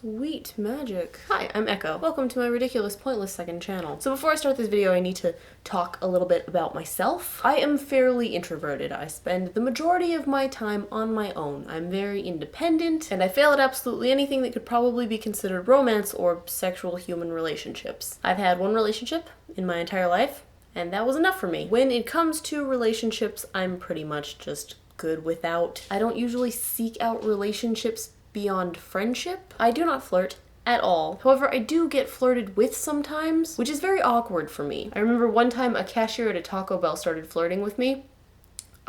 Sweet magic. Hi, I'm Echo. Welcome to my ridiculous, pointless second channel. So before I start this video, I need to talk a little bit about myself. I am fairly introverted. I spend the majority of my time on my own. I'm very independent, and I fail at absolutely anything that could probably be considered romance or sexual human relationships. I've had one relationship in my entire life, and that was enough for me. When it comes to relationships, I'm pretty much just good without. I don't usually seek out relationships beyond friendship. I do not flirt at all. However, I do get flirted with sometimes, which is very awkward for me. I remember one time a cashier at a Taco Bell started flirting with me.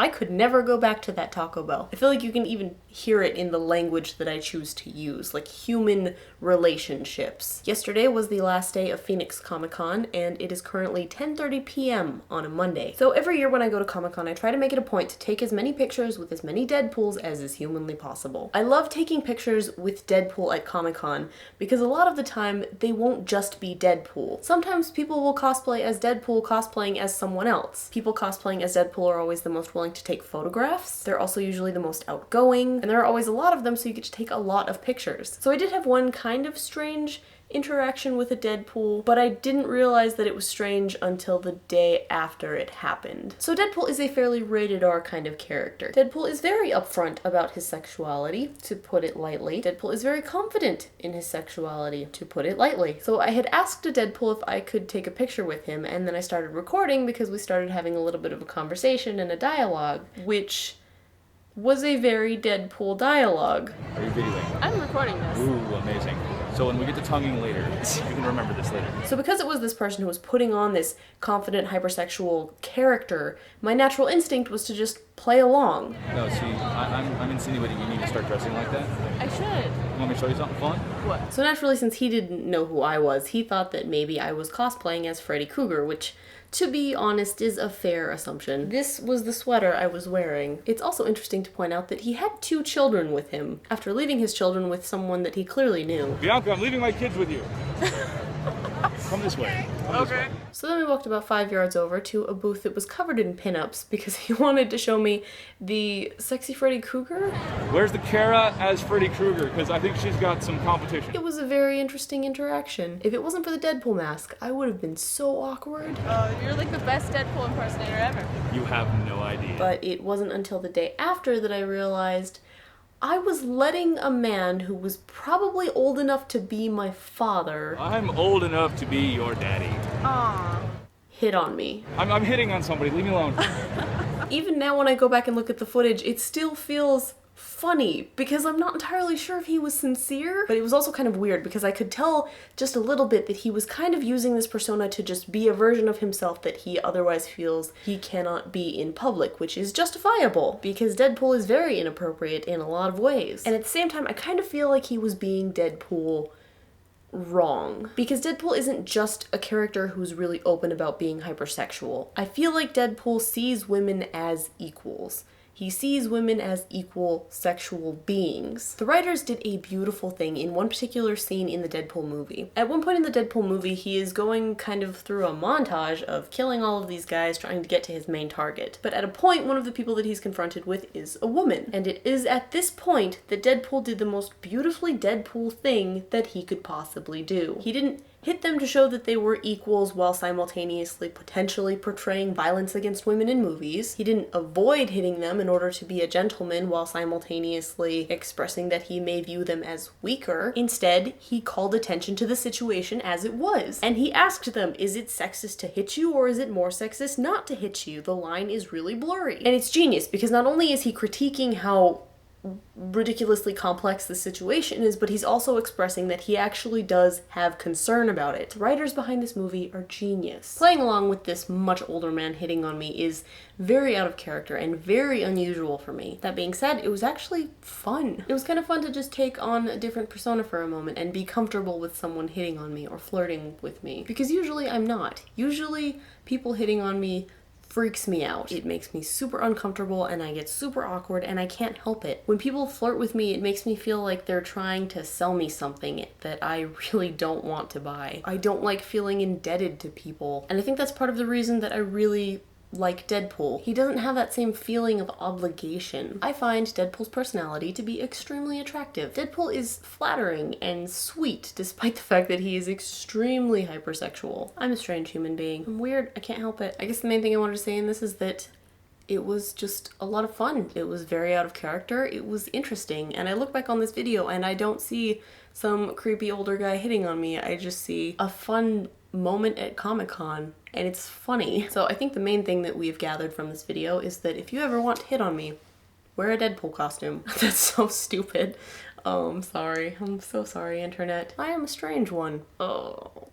I could never go back to that Taco Bell. I feel like you can even hear it in the language that I choose to use, like human relationships. Yesterday was the last day of Phoenix Comicon, and it is currently 10:30 p.m. on a Monday. So every year when I go to Comic-Con, I try to make it a point to take as many pictures with as many Deadpools as is humanly possible. I love taking pictures with Deadpool at Comic-Con because a lot of the time they won't just be Deadpool. Sometimes people will cosplay as Deadpool cosplaying as someone else. People cosplaying as Deadpool are always the most willing to take photographs. They're also usually the most outgoing, and there are always a lot of them, so you get to take a lot of pictures. So I did have one kind of strange interaction with a Deadpool, but I didn't realize that it was strange until the day after it happened. So Deadpool is a fairly rated R kind of character. Deadpool is very upfront about his sexuality, to put it lightly. Deadpool is very confident in his sexuality, to put it lightly. So I had asked a Deadpool if I could take a picture with him, and then I started recording because we started having a little bit of a conversation and a dialogue, which was a very Deadpool dialogue. Are you videoing? I'm recording this. Ooh, amazing. So when we get to tonguing later, you can remember this later. So because it was this person who was putting on this confident, hypersexual character, my natural instinct was to just play along. No, see, I'm insinuating you need to start dressing like that. I should. You want me to show you something fun? What? So naturally, since he didn't know who I was, he thought that maybe I was cosplaying as Freddy Krueger, which, to be honest, is a fair assumption. This was the sweater I was wearing. It's also interesting to point out that he had 2 children with him, after leaving his children with someone that he clearly knew. Bianca, I'm leaving my kids with you. Come this way. Come this way. So then we walked about 5 yards over to a booth that was covered in pinups because he wanted to show me the sexy Freddy Krueger. Where's the Kara as Freddy Krueger? Because I think she's got some competition. It was a very interesting interaction. If it wasn't for the Deadpool mask, I would have been so awkward. You're like the best Deadpool impersonator ever. You have no idea. But it wasn't until the day after that I realized I was letting a man who was probably old enough to be my father I'm old enough to be your daddy. Aww. hit on me. I'm hitting on somebody. Leave me alone. Even now when I go back and look at the footage, it still feels funny because I'm not entirely sure if he was sincere, but it was also kind of weird because I could tell just a little bit that he was kind of using this persona to just be a version of himself that he otherwise feels he cannot be in public, which is justifiable because Deadpool is very inappropriate in a lot of ways. And at the same time, I kind of feel like he was being Deadpool wrong. Because Deadpool isn't just a character who's really open about being hypersexual. I feel like Deadpool sees women as equals. He sees women as equal sexual beings. The writers did a beautiful thing in one particular scene in the Deadpool movie. At one point in the Deadpool movie, he is going kind of through a montage of killing all of these guys trying to get to his main target. But at a point, one of the people that he's confronted with is a woman. And it is at this point that Deadpool did the most beautifully Deadpool thing that he could possibly do. He didn't hit them to show that they were equals while simultaneously potentially portraying violence against women in movies. He didn't avoid hitting them in order to be a gentleman while simultaneously expressing that he may view them as weaker. Instead, he called attention to the situation as it was. And he asked them, is it sexist to hit you or is it more sexist not to hit you? The line is really blurry. And it's genius because not only is he critiquing how ridiculously complex the situation is, but he's also expressing that he actually does have concern about it. The writers behind this movie are genius. Playing along with this much older man hitting on me is very out of character and very unusual for me. That being said, it was actually fun. It was kind of fun to just take on a different persona for a moment and be comfortable with someone hitting on me or flirting with me. Because usually I'm not. Usually people hitting on me freaks me out. It makes me super uncomfortable and I get super awkward and I can't help it. When people flirt with me, it makes me feel like they're trying to sell me something that I really don't want to buy. I don't like feeling indebted to people. And I think that's part of the reason that I really like Deadpool. He doesn't have that same feeling of obligation. I find Deadpool's personality to be extremely attractive. Deadpool is flattering and sweet, despite the fact that he is extremely hypersexual. I'm a strange human being. I'm weird, I can't help it. I guess the main thing I wanted to say in this is that it was just a lot of fun. It was very out of character. It was interesting. And I look back on this video and I don't see some creepy older guy hitting on me. I just see a fun moment at Comic-Con, and it's funny. So I think the main thing that we've gathered from this video is that if you ever want to hit on me, wear a Deadpool costume. That's so stupid. Oh, I'm sorry. I'm so sorry, internet. I am a strange one. Oh.